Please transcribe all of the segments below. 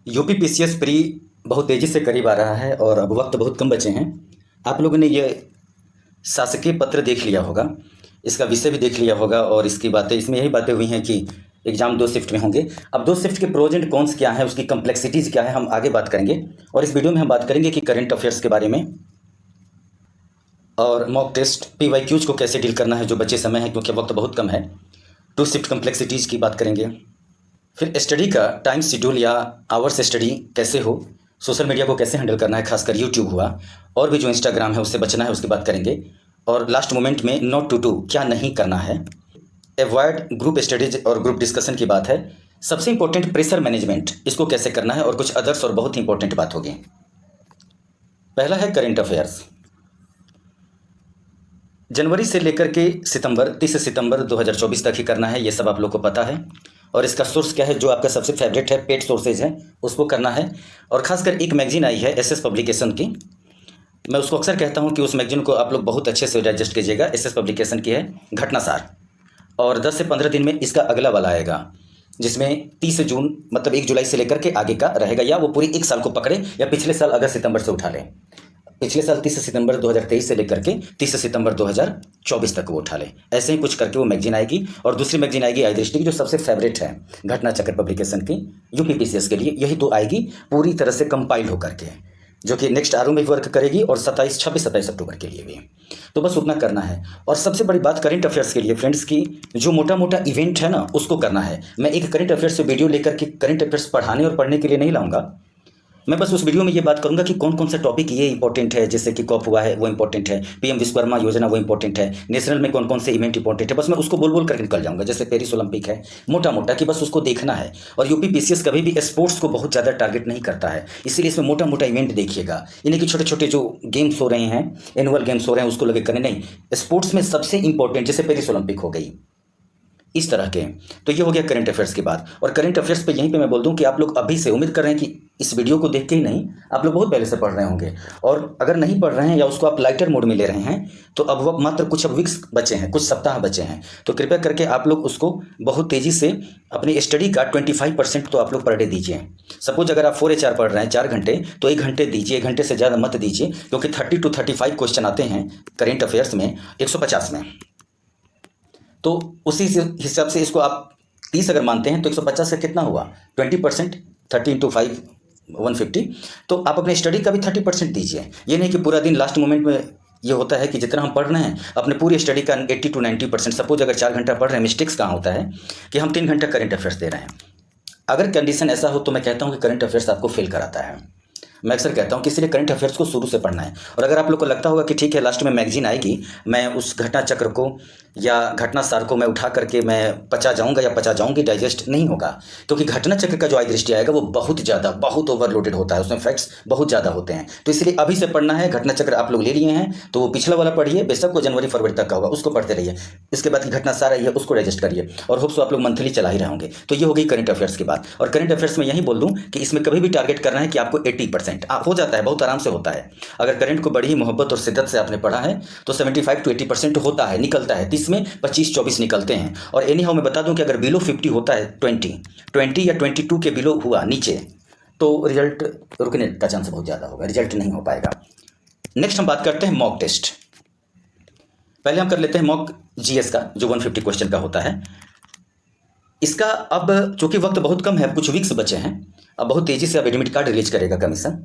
UP PCS pre बहुत तेज़ी से करीब आ रहा है और अब वक्त बहुत कम बचे हैं। आप लोगों ने ये शासकीय पत्र देख लिया होगा, इसका विषय भी देख लिया होगा और इसकी बातें इसमें यही बातें हुई हैं कि एग्ज़ाम 2 शिफ्ट में होंगे। अब 2 शिफ्ट के प्रोज एंड कॉन्स क्या हैं, उसकी कम्प्लेक्सिटीज़ क्या है, हम आगे बात करेंगे। और इस वीडियो में हम बात करेंगे कि करंट अफेयर्स के बारे में और मॉक टेस्ट पीवाईक्यूज को कैसे डील करना है जो बचे समय है, क्योंकि वक्त बहुत कम है। 2 शिफ्ट कम्प्लेक्सिटीज़ की बात करेंगे। फिर स्टडी का टाइम शेड्यूल या आवर्स स्टडी कैसे हो, सोशल मीडिया को कैसे हैंडल करना है, खासकर यूट्यूब हुआ और भी जो इंस्टाग्राम है उससे बचना है, उसकी बात करेंगे। और लास्ट मोमेंट में नॉट टू डू, क्या नहीं करना है। एवॉइड ग्रुप स्टडीज और ग्रुप डिस्कशन की बात है। सबसे इंपॉर्टेंट प्रेशर मैनेजमेंट, इसको कैसे करना है और कुछ अदर्स और बहुत ही इंपॉर्टेंट बात होगी। पहला है करंट अफेयर्स। जनवरी से लेकर के सितंबर 30 सितंबर 2024 तक ही करना है, ये सब आप लोग को पता है। और इसका सोर्स क्या है, जो आपका सबसे फेवरेट है, पेड सोर्सेज है, उसको करना है। और खासकर एक मैगजीन आई है एसएस पब्लिकेशन की, मैं उसको अक्सर कहता हूँ कि उस मैगजीन को आप लोग बहुत अच्छे से डाइजेस्ट कीजिएगा। एसएस पब्लिकेशन की है घटनासार, और 10 से 15 दिन में इसका अगला वाला आएगा, जिसमें 30 जून मतलब 1 जुलाई से लेकर के आगे का रहेगा, या वो पूरी 1 साल को पकड़े या पिछले साल अगस्त सितंबर से उठा लें। पिछले साल 30 सितंबर 2023 से लेकर के 30 सितंबर 2024 तक वो उठा ले, ऐसे ही कुछ करके वो मैगजीन आएगी। और दूसरी मैगजीन आएगी आई दृष्टि की, जो सबसे फेवरेट है घटना चक्र पब्लिकेशन की, यूपी पीसीएस के लिए। यही 2 आएगी पूरी तरह से कंपाइल होकर के, जो कि नेक्स्ट आरओ में भी वर्क करेगी और 26 अक्टूबर के लिए भी। तो बस उतना करना है। और सबसे बड़ी बात करंट अफेयर्स के लिए फ्रेंड्स की, जो मोटा मोटा इवेंट है ना, उसको करना है। मैं एक करंट अफेयर्स से वीडियो लेकर के करंट अफेयर्स पढ़ाने और पढ़ने के लिए नहीं लाऊंगा। मैं बस उस वीडियो में ये बात करूंगा कि कौन कौन सा टॉपिक ये इंपॉर्टेंट है, जैसे कि कॉप हुआ है वो इंपॉर्टेंट है, पीएम विश्वकर्मा योजना वो इंपॉर्टेंट है, नेशनल में कौन कौन से इवेंट इंपॉर्टेंट है, बस मैं उसको बोल बोल करके निकल जाऊंगा। जैसे पेरिस ओलंपिक है, मोटा मोटा कि बस उसको देखना है। और यूपी पीसीएस कभी भी स्पोर्ट्स को बहुत ज़्यादा टारगेट नहीं करता है, इसीलिए इसमें मोटा मोटा इवेंट देखिएगा। यानी कि छोटे छोटे जो गेम्स हो रहे हैं, एनुअल गेम्स हो रहे हैं, उसको लगे करने नहीं। स्पोर्ट्स में सबसे इंपॉर्टेंट जैसे पेरिस ओलंपिक हो गई, इस तरह के। तो ये हो गया करंट अफेयर्स की बात। और करंट अफेयर्स पे यहीं पे मैं बोल दूं कि आप लोग अभी से उम्मीद कर रहे हैं कि इस वीडियो को देख के ही नहीं, आप लोग बहुत पहले से पढ़ रहे होंगे। और अगर नहीं पढ़ रहे हैं या उसको आप लाइटर मोड में ले रहे हैं, तो अब वक्त मात्र कुछ अब वीक्स बचे हैं, कुछ सप्ताह बचे हैं। तो कृपया करके आप लोग उसको बहुत तेज़ी से अपनी स्टडी का 25% तो आप लोग पर डे दीजिए। सपोज अगर आप 4HR पढ़ रहे हैं 4 घंटे, तो 1 घंटे दीजिए, 1 घंटे से ज़्यादा मत दीजिए, क्योंकि 30 to 35 क्वेश्चन आते हैं करेंट अफेयर्स में 150 में। तो उसी हिसाब से इसको आप 30 अगर मानते हैं तो 150 का कितना हुआ, 20%, 30 × 5 150। तो आप अपने स्टडी का भी 30% दीजिए। ये नहीं कि पूरा दिन लास्ट मोमेंट में। ये होता है कि जितना हम पढ़ रहे हैं अपने पूरी स्टडी का 80 to 90%, सपोज अगर 4 घंटा पढ़ रहे हैं, मिस्टेक्स कहाँ होता है कि हम 3 घंटा करंट अफेयर्स दे रहे हैं। अगर कंडीशन ऐसा हो तो मैं कहता हूँ कि करंट अफेयर्स आपको फेल कराता है। मैं अक्सर कहता हूँ कि इसलिए करंट अफेयर्स को शुरू से पढ़ना है। और अगर आप लोग को लगता होगा कि ठीक है लास्ट में मैगजीन आएगी, मैं उस घटना चक्र को या घटना सार को मैं उठा करके मैं पचा जाऊँगा या पचा जाऊँगी, डाइजेस्ट नहीं होगा। क्योंकि घटना चक्र का जो आई दृष्टि आएगा वो बहुत ज़्यादा, बहुत ओवरलोडेड होता है, उसमें फैक्ट्स बहुत ज़्यादा होते हैं। तो इसलिए अभी से पढ़ना है। घटना चक्र आप लोग ले लिए हैं तो वो पिछला वाला पढ़िए, बेशक वो जनवरी फरवरी तक का होगा, उसको पढ़ते रहिए। इसके बाद की घटना सार आई है उसको डाइजेस्ट करिए, और होप्स आप लोग मंथली चला ही रहे होंगे। तो ये हो गई करंट अफेयर्स की बात। और करंट अफेयर्स में यही बोल दूँ कि इसमें कभी भी टारगेट करना है कि आपको 80% हो जाता है, बहुत आराम से होता है। अगर करंट को बड़ी ही मोहब्बत और शिद्दत से आपने पढ़ा है तो 75 to 80% होता है, निकलता है। 30 में 25-24 निकलते हैं। और एनी हाउ मैं बता दूं कि अगर बिलो 50 होता है, 20 या 22 के बिलो हुआ नीचे, तो रिजल्ट रुकने का चांस बहुत ज़्यादा होगा, रिजल्ट नहीं हो पाएगा। नेक्स्ट हम बात करते हैं मॉक टेस्ट। पहले हम कर लेते हैं मॉक जीएस का, जो 150 क्वेश्चन का होता है। इसका अब चूंकि वक्त बहुत कम है, कुछ वीक्स बचे हैं, अब बहुत तेज़ी से अब एडमिट कार्ड रिलीज करेगा कमीशन।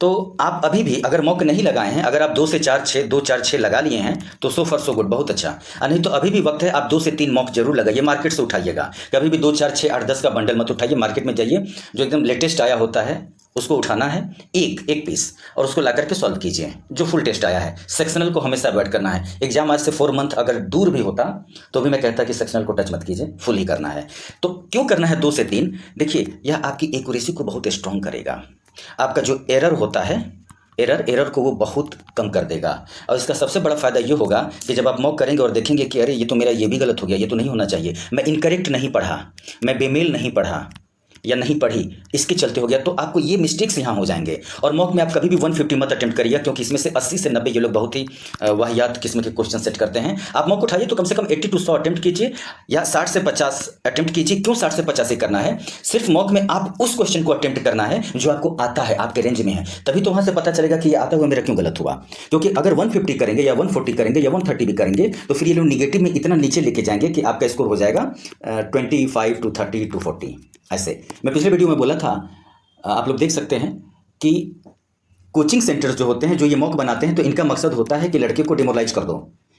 तो आप अभी भी अगर मॉक नहीं लगाए हैं, अगर आप 2 से 4 6 2 4 6 लगा लिए हैं तो सो फॉर सो गुड, बहुत अच्छा। नहीं तो अभी भी वक्त है, आप 2 से 3 मॉक जरूर लगाइए, मार्केट से उठाइएगा। कभी भी 2 4 6 8 10 का बंडल मत उठाइए, मार्केट में जाइए, जो एकदम लेटेस्ट आया होता है उसको उठाना है, एक पीस, और उसको ला करके सॉल्व कीजिए। जो फुल टेस्ट आया है, सेक्शनल को हमेशा अवॉइड करना है। एग्जाम आज से 4 मंथ अगर दूर भी होता तो भी मैं कहता कि सेक्शनल को टच मत कीजिए, फुल ही करना है। तो क्यों करना है 2 से 3? देखिए, यह आपकी एक्यूरेसी को बहुत स्ट्रॉन्ग करेगा। आपका जो एरर होता है, एरर को वो बहुत कम कर देगा। और इसका सबसे बड़ा फायदा ये होगा कि जब आप मॉक करेंगे और देखेंगे कि अरे ये तो मेरा ये भी गलत हो गया, ये तो नहीं होना चाहिए, मैं इनकरेक्ट नहीं पढ़ा, मैं बेमेल नहीं पढ़ा, या नहीं पढ़ी, इसके चलते हो गया, तो आपको ये मिस्टेक्स यहाँ हो जाएंगे। और मॉक में आप कभी भी 150 मत अटेम्प्ट करिए, क्योंकि इसमें से 80 से 90 ये लोग बहुत ही वाहियात किस्म के क्वेश्चन सेट करते हैं। आप मॉक उठाइए तो कम से कम 80 to 100 अटेम्प्ट कीजिए, या 60 से 50 अटेम्प्ट कीजिए। क्यों 60 से 50 ही करना है? सिर्फ मॉक में आप उस क्वेश्चन को अटेम्प्ट करना है जो आपको आता है, आपके रेंज में है, तभी तो वहाँ से पता चलेगा कि ये आता हुआ मेरा क्यों गलत हुआ। क्योंकि अगर 150 करेंगे या 140 करेंगे या 130 भी करेंगे तो फिर ये लोग निगेटिव में इतना नीचे लेके जाएंगे कि आपका स्कोर हो जाएगा 25 to 30 to 40। ऐसे मैं पिछले वीडियो में बोला था, आप लोग देख सकते हैं कि कोचिंग सेंटर्स जो होते हैं, जो ये मॉक बनाते हैं, तो इनका मकसद होता है कि लड़के को डिमोरलाइज कर दो।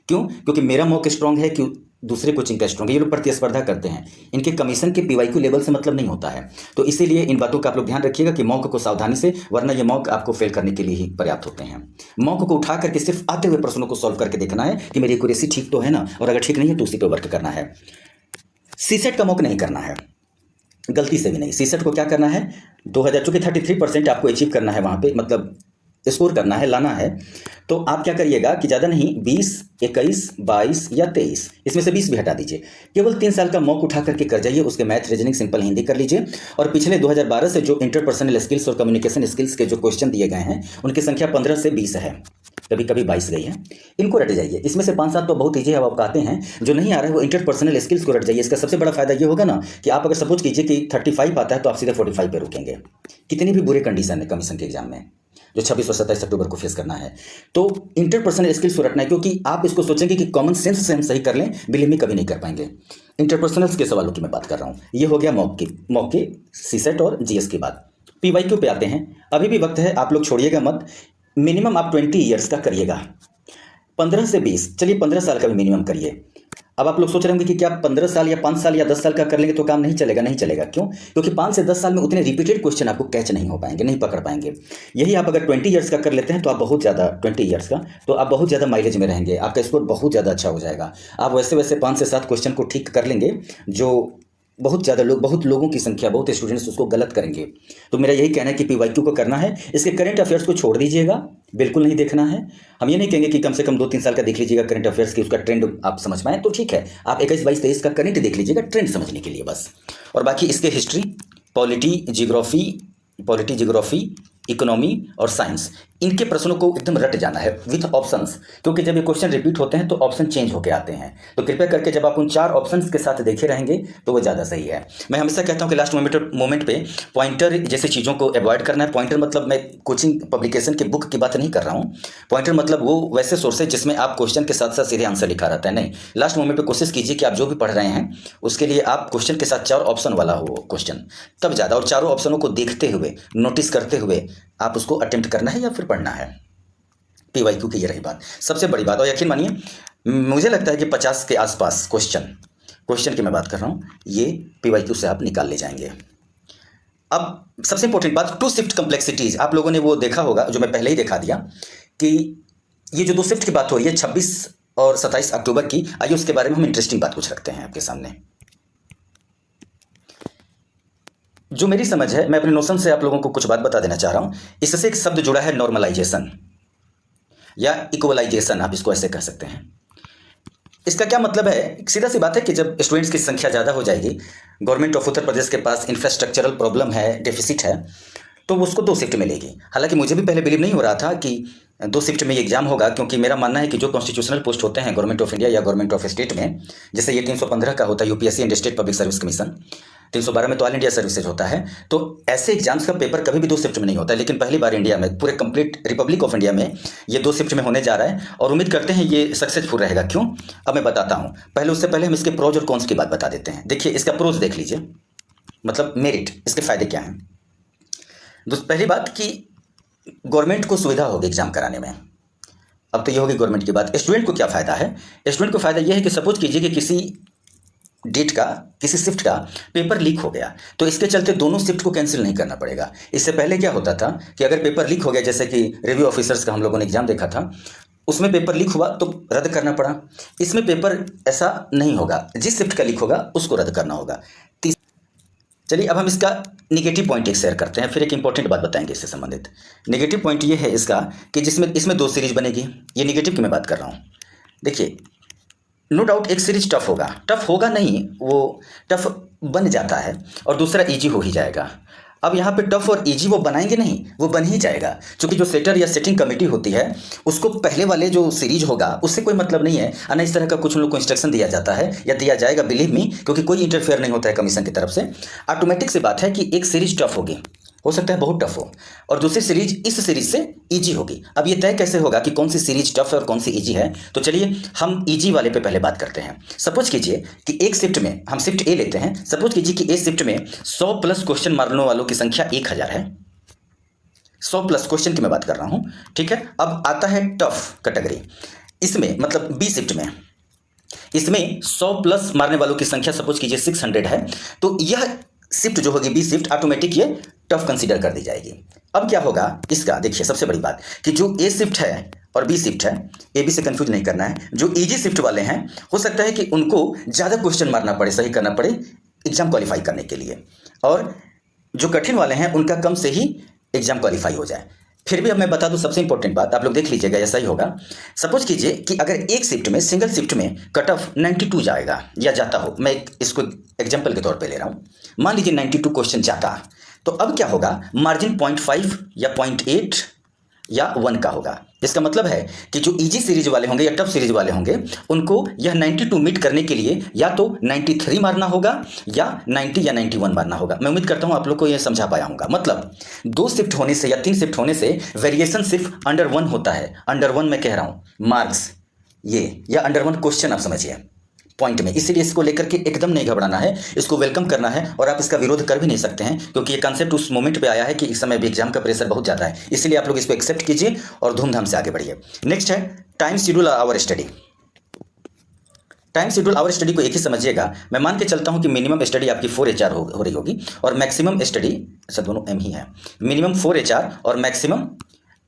क्यों? क्योंकि मेरा मॉक स्ट्रांग है कि दूसरे कोचिंग का स्ट्रांग है। ये लोग प्रतिस्पर्धा करते हैं, इनके कमीशन के PYQ लेवल से मतलब नहीं होता है। तो इसीलिए इन बातों का आप लोग ध्यान रखिएगा कि मॉक को सावधानी से, वरना ये मॉक आपको फेल करने के लिए ही पर्याप्त होते हैं। मॉक को उठा करके सिर्फ आते हुए प्रश्नों को सॉल्व करके देखना है कि मेरी एक्यूरेसी ठीक तो है ना, और अगर ठीक नहीं है तो उसी पर वर्क करना है। सीसेट का मॉक नहीं करना है, गलती से भी नहीं। सीसेट को क्या करना है, 2000 चूँकि 33% आपको अचीव करना है वहाँ पे, मतलब स्कोर करना है, लाना है। तो आप क्या करिएगा कि ज़्यादा नहीं, 20, 21, 22 या 23, इसमें से 20 भी हटा दीजिए। केवल 3 साल का मॉक उठा करके कर जाइए, उसके मैथ, रीजनिंग, सिंपल हिंदी कर लीजिए। और पिछले 2012 से जो इंटरपर्सनल स्किल्स और कम्युनिकेशन स्किल्स के जो क्वेश्चन दिए गए हैं, उनकी संख्या 15 से 20 है, कभी कभी 22 गई है। इनको रट जाइए। इसमें से 5-7 तो बहुत ईजी है, आप आते हैं। जो नहीं आ रहा है वो इंटरपर्सनल स्किल्स को रट जाइए। इसका सबसे बड़ा फायदा ये होगा ना कि आप अगर सपोज कीजिए कि 35 आता है तो आप सीधे 45 पे रुकेंगे। कितनी भी बुरे कंडीशन है कमीशन के एग्जाम में, जो 26 और 27 अक्टूबर को फेस करना है, तो इंटरपर्सनल स्किल्स को रटना है। क्योंकि आप इसको सोचेंगे कि कॉमन सेंस से हम सही कर लें, बिलीव में कभी नहीं कर पाएंगे। इंटरपर्सनल के सवालों की मैं बात कर रहा हूँ। ये हो गया मॉक के सीसेट और GS की बात। PYQ पे आते हैं। अभी भी वक्त है, आप लोग छोड़िएगा मत। मिनिमम आप 20 ईयर्स का करिएगा, 15 से 20, चलिए 15 साल का भी मिनिमम करिए। अब आप लोग सोच रहे होंगे कि क्या 15 साल या 5 साल या 10 साल का कर लेंगे तो काम नहीं चलेगा? नहीं चलेगा। क्यों? क्योंकि 5 से 10 साल में उतने रिपीटेड क्वेश्चन आपको कैच नहीं हो पाएंगे, नहीं पकड़ पाएंगे। यही आप अगर 20 ईयर्स का कर लेते हैं तो आप बहुत ज़्यादा, 20 ईयर्स का तो आप बहुत ज़्यादा माइलेज में रहेंगे, आपका स्कोर बहुत ज़्यादा अच्छा हो जाएगा। आप वैसे वैसे 5 से 7 क्वेश्चन को ठीक कर लेंगे, जो बहुत ज़्यादा लोग, बहुत लोगों की संख्या, बहुत स्टूडेंट्स उसको गलत करेंगे। तो मेरा यही कहना है कि PYQ को करना है। इसके करंट अफेयर्स को छोड़ दीजिएगा, बिल्कुल नहीं देखना है। हम ये नहीं कहेंगे कि कम से कम 2-3 साल का देख लीजिएगा करंट अफेयर्स की, उसका ट्रेंड आप समझ पाएँ तो ठीक है। आप 21, 22, 23 का करंट देख लीजिएगा ट्रेंड समझने के लिए बस। और बाकी इसके हिस्ट्री, पॉलिटी, जियोग्राफी, इकोनॉमी और साइंस, इनके प्रश्नों को एकदम रट जाना है विथ ऑप्शंस। क्योंकि जब ये क्वेश्चन रिपीट होते हैं तो ऑप्शन चेंज होकर आते हैं। तो कृपया करके जब आप उन 4 ऑप्शंस के साथ देखे रहेंगे तो वो ज़्यादा सही है। मैं हमेशा कहता हूँ कि लास्ट मोमेंट पे पॉइंटर जैसी चीज़ों को अवॉइड करना है। पॉइंटर मतलब मैं कोचिंग पब्लिकेशन के बुक की बात नहीं कर रहा हूँ। पॉइंटर मतलब वो वैसे सोर्स है जिसमें आप क्वेश्चन के साथ साथ सीधे आंसर लिखा रहता है। नहीं, लास्ट मोमेंट पर कोशिश कीजिए कि आप जो भी पढ़ रहे हैं उसके लिए आप क्वेश्चन के साथ 4 ऑप्शन वाला हो क्वेश्चन, तब ज़्यादा। और चारों ऑप्शनों को देखते हुए, नोटिस करते हुए आप उसको अटेम्प्ट करना है या फिर पढ़ना है। PYQ की ये रही बात, सबसे बड़ी बात। और यकीन मानिए, मुझे लगता है कि 50 के आसपास क्वेश्चन की मैं बात कर रहा हूँ, ये PYQ से आप निकाल ले जाएंगे। अब सबसे इंपॉर्टेंट बात, 2 शिफ्ट कम्प्लेक्सिटीज। आप लोगों ने वो देखा होगा, जो मैं पहले ही दिखा दिया, कि ये जो 2 शिफ्ट की बात हो रही है 26 और 27 अक्टूबर की, आइए उसके बारे में हम इंटरेस्टिंग बात कुछ रखते हैं आपके सामने। जो मेरी समझ है, मैं अपने नोशन से आप लोगों को कुछ बात बता देना चाह रहा हूँ। इससे एक शब्द जुड़ा है, नॉर्मलाइजेशन या इक्वलाइजेशन, आप इसको ऐसे कह सकते हैं। इसका क्या मतलब है? सीधा सी बात है कि जब स्टूडेंट्स की संख्या ज़्यादा हो जाएगी, गवर्नमेंट ऑफ उत्तर प्रदेश के पास इंफ्रास्ट्रक्चरल प्रॉब्लम है, डेफिसिट है, तो उसको 2 शिफ्ट मिलेगी। हालांकि मुझे भी पहले बिलीव नहीं हो रहा था कि 2 शिफ्ट में ये एग्जाम होगा, क्योंकि मेरा मानना है कि जो कॉन्स्टिट्यूशनल पोस्ट होते हैं गवर्नमेंट ऑफ इंडिया या गवर्नमेंट ऑफ स्टेट में, जैसे ये 315 का होता है UPSC and state public service commission, 312 में तो ऑल इंडिया सर्विसेज होता है। तो ऐसे एग्जाम्स का पेपर कभी भी 2 शिफ्ट में नहीं होता है। लेकिन पहली बार इंडिया में, पूरे कंप्लीट रिपब्लिक ऑफ इंडिया में ये 2 शिफ्ट में होने जा रहा है, और उम्मीद करते हैं ये सक्सेसफुल रहेगा। क्यों? अब मैं बताता हूँ। उससे पहले हम इसके प्रोज और कॉन्स की बात बता देते हैं। देखिए, इसका प्रोज देख लीजिए, मतलब मेरिट, इसके फायदे क्या हैं। पहली बात कि गवर्नमेंट को सुविधा होगी एग्जाम कराने में। अब तो ये होगी गवर्नमेंट की बात। स्टूडेंट को क्या फ़ायदा है? स्टूडेंट को फ़ायदा यह है कि सपोज कीजिए कि किसी डेट का, किसी शिफ्ट का पेपर लीक हो गया, तो इसके चलते दोनों शिफ्ट को कैंसिल नहीं करना पड़ेगा। इससे पहले क्या होता था कि अगर पेपर लीक हो गया, जैसे कि रिव्यू ऑफिसर्स का हम लोगों ने एग्जाम देखा था, उसमें पेपर लीक हुआ तो रद्द करना पड़ा। इसमें पेपर ऐसा नहीं होगा, जिस शिफ्ट का लीक होगा उसको रद्द करना होगा। चलिए, अब हम इसका निगेटिव पॉइंट एक शेयर करते हैं, फिर एक इंपॉर्टेंट बात बताएंगे इससे संबंधित। निगेटिव पॉइंट ये है इसका कि इसमें 2 सीरीज बनेगी। ये निगेटिव की मैं बात कर रहा हूँ। देखिए, नो डाउट एक सीरीज टफ होगा नहीं, वो टफ बन जाता है और दूसरा इजी हो ही जाएगा। अब यहाँ पे टफ और इजी वो बनाएंगे नहीं, वो बन ही जाएगा, क्योंकि जो सेटर या सेटिंग कमेटी होती है उसको पहले वाले जो सीरीज होगा उससे कोई मतलब नहीं है। ना इस तरह का कुछ लोग को इंस्ट्रक्शन दिया जाता है या दिया जाएगा, बिलीव मी, क्योंकि कोई इंटरफेयर नहीं होता है कमीशन की तरफ से। ऑटोमेटिक से बात है कि एक सीरीज टफ होगी, हो सकता है बहुत टफ हो, और दूसरी सीरीज इस सीरीज से इजी होगी। अब ये तय कैसे होगा कि कौन सी सीरीज टफ है और कौन सी इजी है? तो चलिए हम इजी वाले पे पहले बात करते हैं। सपोज कीजिए कि एक शिफ्ट में, हम शिफ्ट ए लेते हैं, सपोज कीजिए कि ए शिफ्ट में 100 प्लस क्वेश्चन मारने वालों की संख्या 1000 है। 100 प्लस क्वेश्चन की मैं बात कर रहा हूं, ठीक है। अब आता है टफ कैटेगरी, इसमें मतलब बी शिफ्ट में, इसमें 100 प्लस मारने वालों की संख्या सपोज कीजिए 600 है, तो यह शिफ्ट जो होगी बी शिफ्ट, ऑटोमेटिक ये टफ कंसीडर कर दी जाएगी। अब क्या होगा इसका, देखिए सबसे बड़ी बात कि जो ए शिफ्ट है और बी शिफ्ट है, ए बी से कंफ्यूज नहीं करना है, जो इजी शिफ्ट वाले हैं हो सकता है कि उनको ज़्यादा क्वेश्चन मारना पड़े, सही करना पड़े एग्जाम क्वालिफाई करने के लिए, और जो कठिन वाले हैं उनका कम से ही एग्जाम क्वालिफाई हो जाए। फिर भी अब मैं बता दूं सबसे इंपॉर्टेंट बात, आप लोग देख लीजिएगा, ऐसा ही होगा। सपोज कीजिए कि अगर एक शिफ्ट में, सिंगल शिफ्ट में कट ऑफ 92 जाएगा या जाता हो, मैं इसको एग्जाम्पल के तौर पे ले रहा हूँ, मान लीजिए 92 क्वेश्चन जाता, तो अब क्या होगा, मार्जिन 0.5 या 0.8 या 1 का होगा। इसका मतलब है कि जो इजी सीरीज वाले होंगे या टफ सीरीज वाले होंगे उनको यह 92 मीट करने के लिए या तो 93 मारना होगा या 90 या 91 मारना होगा। मैं उम्मीद करता हूं आप लोग को यह समझा पाया होगा। मतलब 2 शिफ्ट होने से या 3 शिफ्ट होने से वेरिएशन सिर्फ अंडर 1 होता है। अंडर 1 मैं कह रहा हूं मार्क्स ये, या अंडर 1 क्वेश्चन, आप समझिए पॉइंट में। इसीलिए इसको लेकर के एकदम नहीं घबराना है, इसको वेलकम करना है, और आप इसका विरोध कर भी नहीं सकते हैं, क्योंकि ये कॉन्सेप्ट उस मोमेंट पे आया है कि इस समय भी एग्जाम का प्रेशर बहुत ज़्यादा है। इसलिए आप लोग इसको एक्सेप्ट कीजिए और धूमधाम से आगे बढ़िए। नेक्स्ट है time schedule our study. Time schedule our study को एक ही समझिएगा। मैं मान के चलता हूं कि मिनिमम स्टडी आपकी 4 HR हो रही होगी और मैक्सिमम स्टडी, अच्छा दोनों M ही है, मिनिमम 4 HR और मैक्सिमम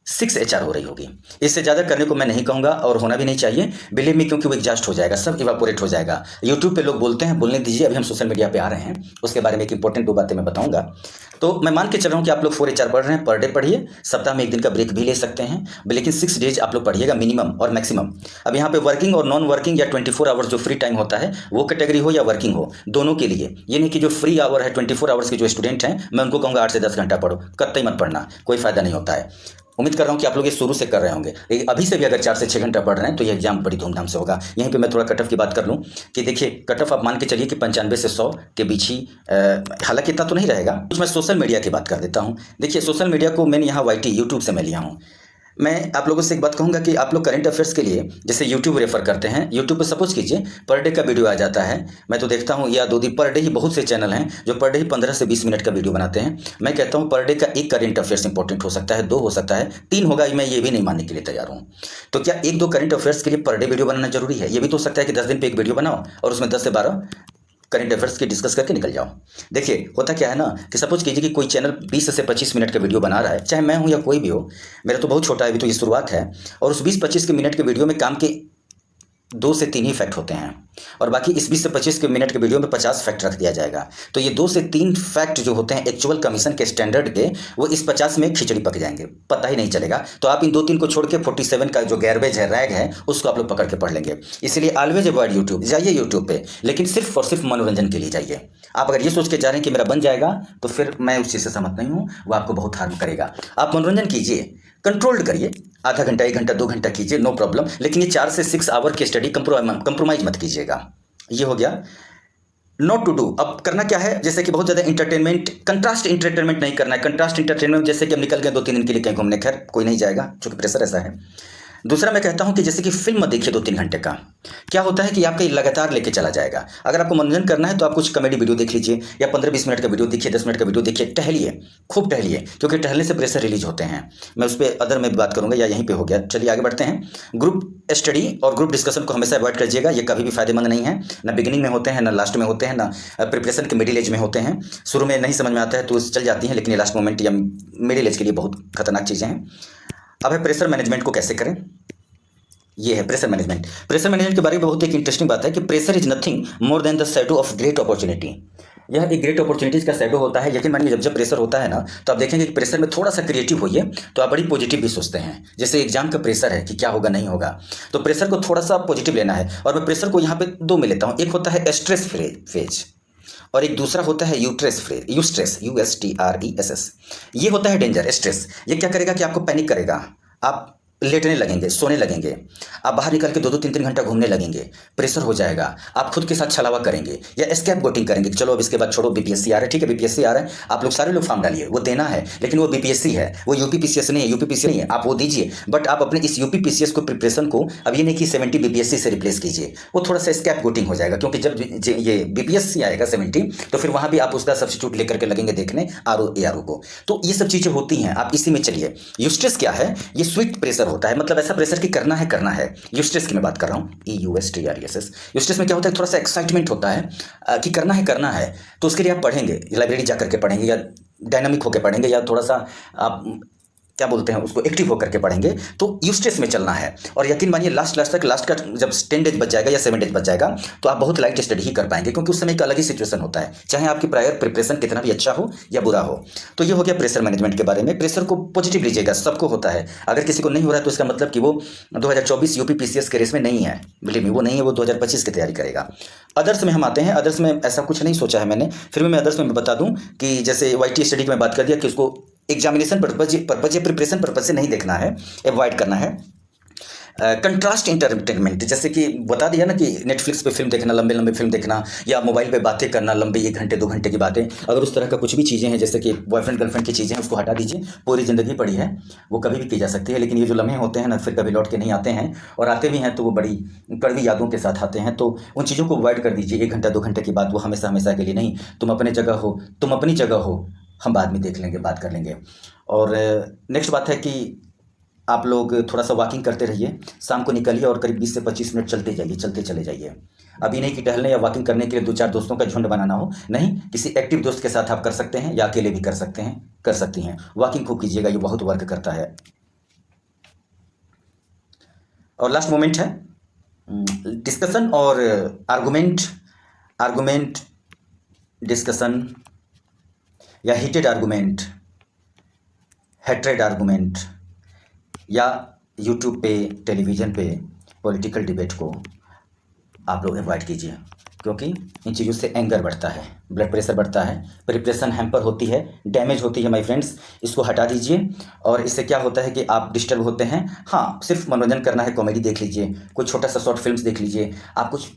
6 HR हो रही होगी। इससे ज़्यादा करने को मैं नहीं कहूँगा और होना भी नहीं चाहिए, बिलीव मी, क्योंकि वो एग्जॉस्ट हो जाएगा, सब इवापोरेट हो जाएगा। यूट्यूब पे लोग बोलते हैं, बोलने दीजिए, अभी हम सोशल मीडिया पे आ रहे हैं, उसके बारे में एक इंपॉर्टेंट 2 बातें मैं बताऊँगा। तो मैं मान के चल रहा हूँ कि आप लोग 4 HR पढ़ रहे हैं, पर डे पढ़िए, सप्ताह में 1 दिन का ब्रेक भी ले सकते हैं, लेकिन 6 डेज आप लोग पढ़िएगा मिनिमम और मैक्सिमम। अब यहाँ पे वर्किंग और नॉन वर्किंग या 24 आवर्स जो फ्री टाइम होता है वो कैटेगरी हो या वर्किंग हो, दोनों के लिए। ये नहीं कि जो फ्री आवर है 24 आवर्स के जो स्टूडेंट हैं, मैं उनको कहूँगा 8 से 10 घंटा पढ़ो, कतई मत पढ़ना, कोई फायदा नहीं होता है। उम्मीद कर रहा हूँ कि आप लोग ये शुरू से कर रहे होंगे, लेकिन अभी से भी अगर 4 से 6 घंटा पढ़ रहे हैं तो ये एग्जाम बड़ी धूमधाम से होगा। यहीं पे मैं थोड़ा कट ऑफ की बात कर लूँ कि देखिए कट ऑफ आप मान के चलिए कि 95 से 100 के बीच ही, हालांकि इतना तो नहीं रहेगा। कुछ मैं सोशल मीडिया की बात कर देता हूँ। देखिए सोशल मीडिया को मैंने यहाँ YT यूट्यूब से मैं लिया हूँ। मैं आप लोगों से एक बात कहूँगा कि आप लोग करंट अफेयर्स के लिए जैसे यूट्यूब रेफर करते हैं, यूट्यूब पर सपोज कीजिए पर डे का वीडियो आ जाता है, मैं तो देखता हूँ या 2 दिन पर डे ही, बहुत से चैनल हैं जो पर डे ही 15 से 20 मिनट का वीडियो बनाते हैं। मैं कहता हूँ पर डे का 1 करंट अफेयर्स इंपॉर्टेंट हो सकता है, 2 हो सकता है, 3 होगा, मैं ये भी नहीं मानने के लिए तैयार हूँ। तो क्या 1-2 करंट अफेयर्स के लिए पर डे वीडियो बनाना जरूरी है? ये भी तो हो सकता है कि 10 दिन पर एक वीडियो बनाओ और उसमें 10 से 12 करंट अफेयर्स की डिस्कस करके निकल जाओ। देखिए होता क्या है ना कि सपोज कीजिए कि कोई चैनल 20 से 25 मिनट का वीडियो बना रहा है, चाहे मैं हूं या कोई भी हो, मेरा तो बहुत छोटा है, अभी तो ये शुरुआत है, और उस 20-25 के मिनट के वीडियो में काम के 2 से 3 ही फैक्ट होते हैं और बाकी इस 20 से 25 के मिनट के वीडियो में 50 फैक्ट रख दिया जाएगा। तो ये 2 से 3 फैक्ट जो होते हैं एक्चुअल कमीशन के स्टैंडर्ड के, वो इस 50 में खिचड़ी पक जाएंगे, पता ही नहीं चलेगा। तो आप इन 2-3 को छोड़ के 47 का जो गैरबेज है, रैग है, उसको आप लोग पकड़ के पढ़ लेंगे। इसलिए ऑलवेज अवॉइड यूट्यूब, जाइए यूट्यूब पे, लेकिन सिर्फ और सिर्फ मनोरंजन के लिए जाइए। आप अगर ये सोच के जा रहे हैं कि मेरा बन जाएगा, तो फिर मैं उस चीज़ से सहमत नहीं हूँ, वो आपको बहुत हार्म करेगा। आप मनोरंजन कीजिए, कंट्रोल्ड करिए, आधा घंटा, 1 घंटा, 2 घंटा कीजिए, नो प्रॉब्लम, लेकिन ये 4 से 6 आवर की स्टडी कंप्रोमाइज मत कीजिएगा। ये हो गया नॉट टू डू। अब करना क्या है, जैसे कि बहुत ज़्यादा इंटरटेनमेंट, कंट्रास्ट इंटरटेनमेंट नहीं करना है। कंट्रास्ट इंटरटेनमेंट जैसे कि हम निकल गए 2-3 दिन के लिए कहीं घूमने, खैर कोई नहीं जाएगा क्योंकि प्रेशर ऐसा है। दूसरा मैं कहता हूं कि जैसे कि फिल्म देखिए 2-3 घंटे का, क्या होता है कि आपका लगातार लेके चला जाएगा। अगर आपको मनोरंजन करना है तो आप कुछ कॉमेडी वीडियो देख लीजिए या 15-20 मिनट का वीडियो देखिए, 10 मिनट का वीडियो देखिए, टहलिए, खूब टहलिए, क्योंकि टहलने से प्रेशर रिलीज होते हैं। मैं उस पर अदर में भी बात करूंगा, या यहीं पे हो गया। चलिए आगे बढ़ते हैं। ग्रुप स्टडी और ग्रुप डिस्कशन को हमेशा अवॉइड कीजिएगा, ये कभी भी फायदेमंद नहीं है, ना बिगिनिंग में होते हैं, ना लास्ट में होते हैं, ना प्रिपरेशन के मिडिल एज में होते हैं। शुरू में नहीं समझ में आता है तो चल जाती हैं, लेकिन ये लास्ट मोमेंट या मिडिल एज के लिए बहुत खतरनाक चीज़ें हैं। अब है प्रेशर मैनेजमेंट को कैसे करें। ये है प्रेशर मैनेजमेंट। प्रेशर मैनेजमेंट के बारे में बहुत एक इंटरेस्टिंग बात है कि pressure is nothing more than the shadow of great opportunity. यह एक ग्रेट अपॉर्चुनिटीज़ का शैडो होता है। यकीन मानिए जब प्रेशर होता है ना, तो आप देखेंगे कि प्रेशर में थोड़ा सा क्रिएटिव होइए तो आप बड़ी पॉजिटिव भी सोचते हैं। जैसे एग्जाम का प्रेशर है कि क्या होगा नहीं होगा, तो प्रेशर को थोड़ा सा पॉजिटिव लेना है। और मैं प्रेशर को यहाँ पे 2 में लेता हूँ। एक होता है स्ट्रेस फेज और एक दूसरा होता है यूट्रेस फ्लेयर, यूस्ट्रेस, USTRESS। ये होता है डेंजर, स्ट्रेस। ये क्या करेगा कि आपको पैनिक करेगा, आप लेटने लगेंगे, सोने लगेंगे, आप बाहर निकल के 2-2 3-3 घंटा घूमने लगेंगे, प्रेशर हो जाएगा, आप खुद के साथ छलावा करेंगे या एस्केप गोटिंग करेंगे कि चलो अब इसके बाद छोड़ो, BPSC आ रहा है, ठीक है BPSC आ रहा है, आप लोग सारे लोग फॉर्म डालिए, वो देना है, लेकिन वो BPSC है, वो UPPCS नहीं है, UPPCS नहीं है, आप वो दीजिए, बट आप अपने इस UPPCS को प्रिपरेशन को अब ये नहीं कि 70 BPSC से रिप्लेस कीजिए, वो थोड़ा सा स्कैप गोटिंग हो जाएगा, क्योंकि जब ये BPSC आएगा 70 तो फिर वहाँ भी आप उसका सब्स्टिट्यूट लेकर के लगेंगे देखने RO ARO को। तो ये सब चीज़ें होती हैं, आप इसी में चलिए। यूस्ट्रेस क्या है? ये स्वीट प्रेशर होता है, मतलब ऐसा प्रेशर कि करना है। यूस्ट्रेस की मैं बात कर रहा हूँ, EUSTRESS। यूस्ट्रेस में क्या होता है, थोड़ा सा एक्साइटमेंट होता है कि करना है, तो उसके लिए आप पढ़ेंगे, लाइब्रेरी जा करके पढ़ेंगे या डायनामिक होकर पढ़ेंगे या थोड़ा सा आप क्या बोलते हैं उसको, एक्टिव होकर के पढ़ेंगे, तो यूस्ट्रेस में चलना है। और यकीन मानिए लास्ट का जब 10 डेज बच जाएगा या 7 डेज बच जाएगा तो आप बहुत लाइट स्टडी ही कर पाएंगे, क्योंकि उस समय एक अलग ही सिचुएशन होता है, चाहे आपकी प्रायर प्रिपरेशन कितना भी अच्छा हो या बुरा हो। तो ये हो गया प्रेशर मैनेजमेंट के बारे में। प्रेशर को पॉजिटिव लीजिएगा, सबको होता है, अगर किसी को नहीं हो रहा है तो इसका मतलब कि वो 2024 UPPCS के रेस में नहीं है, बिलीव मी वो नहीं है, वो 2025 की तैयारी करेगा। अदर्स में हम आते हैं, अदर्स में ऐसा कुछ नहीं सोचा है मैंने, फिर भी मैं अदर्स में बता दूं कि जैसे YT स्टडी की मैं बात कर दिया कि उसको एग्जामिनेशन पर्पज या प्रिपरेशन पर्पज से नहीं देखना है, अवॉइड करना है। कंट्रास्ट इंटरटेनमेंट, जैसे कि बता दिया ना कि नेटफ्लिक्स पे फिल्म देखना, लंबे लंबे फिल्म देखना, या मोबाइल पे बातें करना लंबे 1 घंटे 2 घंटे की बातें, अगर उस तरह का कुछ भी चीज़ें हैं जैसे कि बॉयफ्रेंड गर्लफ्रेंड की चीज़ें हैं, उसको हटा दीजिए। पूरी ज़िंदगी पड़ी है, वो कभी भी की जा सकती है, लेकिन ये जो लम्हे होते हैं ना, फिर कभी लौट के नहीं आते हैं, और आते भी हैं तो वो बड़ी कड़वी यादों के साथ आते हैं। तो उन चीज़ों को अवॉइड कर दीजिए। 1 घंटा 2 घंटे की बात वो हमेशा हमेशा के लिए नहीं। तुम अपनी जगह हो, हम बाद में देख लेंगे, बात कर लेंगे। और नेक्स्ट बात है कि आप लोग थोड़ा सा वॉकिंग करते रहिए, शाम को निकलिए और करीब 20 से 25 मिनट चलते चले जाइए। अभी नहीं कि टहलने या वॉकिंग करने के लिए 2-4 दोस्तों का झुंड बनाना हो, नहीं, किसी एक्टिव दोस्त के साथ आप कर सकते हैं या अकेले भी कर सकती हैं। वॉकिंग खूब कीजिएगा, ये बहुत वर्क करता है। और लास्ट मोमेंट है डिस्कशन और आर्गुमेंट डिस्कशन या हीटेड आर्गुमेंट, हेट्रेड आर्गुमेंट, या यूट्यूब पे, टेलीविज़न पे पॉलिटिकल डिबेट को आप लोग अवॉइड कीजिए, क्योंकि इन चीज़ों से एंगर बढ़ता है, ब्लड प्रेशर बढ़ता है, प्रिपरेशन हैम्पर होती है, डैमेज होती है माय फ्रेंड्स। इसको हटा दीजिए। और इससे क्या होता है कि आप डिस्टर्ब होते हैं। हाँ, सिर्फ मनोरंजन करना है, कॉमेडी देख लीजिए, कोई छोटा सा शॉर्ट फिल्म्स देख लीजिए, आप कुछ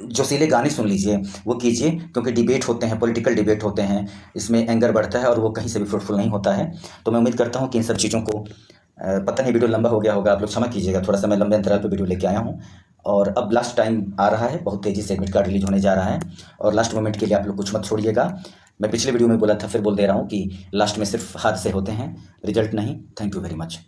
जोशीले गाने सुन लीजिए, वो कीजिए, क्योंकि डिबेट होते हैं, पॉलिटिकल डिबेट होते हैं, इसमें एंगर बढ़ता है और वो कहीं से भी फ्रूटफुल नहीं होता है। तो मैं उम्मीद करता हूँ कि इन सब चीज़ों को पता नहीं वीडियो लंबा हो गया होगा, आप लोग क्षमा कीजिएगा, थोड़ा सा मैं लंबे अंतराल पे वीडियो लेके आया हूँ। और अब लास्ट टाइम आ रहा है, बहुत तेज़ी से एडमिट कार्ड रिलीज होने जा रहा है, और लास्ट मोमेंट के लिए आप लोग कुछ मत छोड़िएगा। मैं पिछले वीडियो में बोला था, फिर बोल दे रहा हूँ कि लास्ट में सिर्फ हादसे होते हैं, रिजल्ट नहीं। Thank you very much.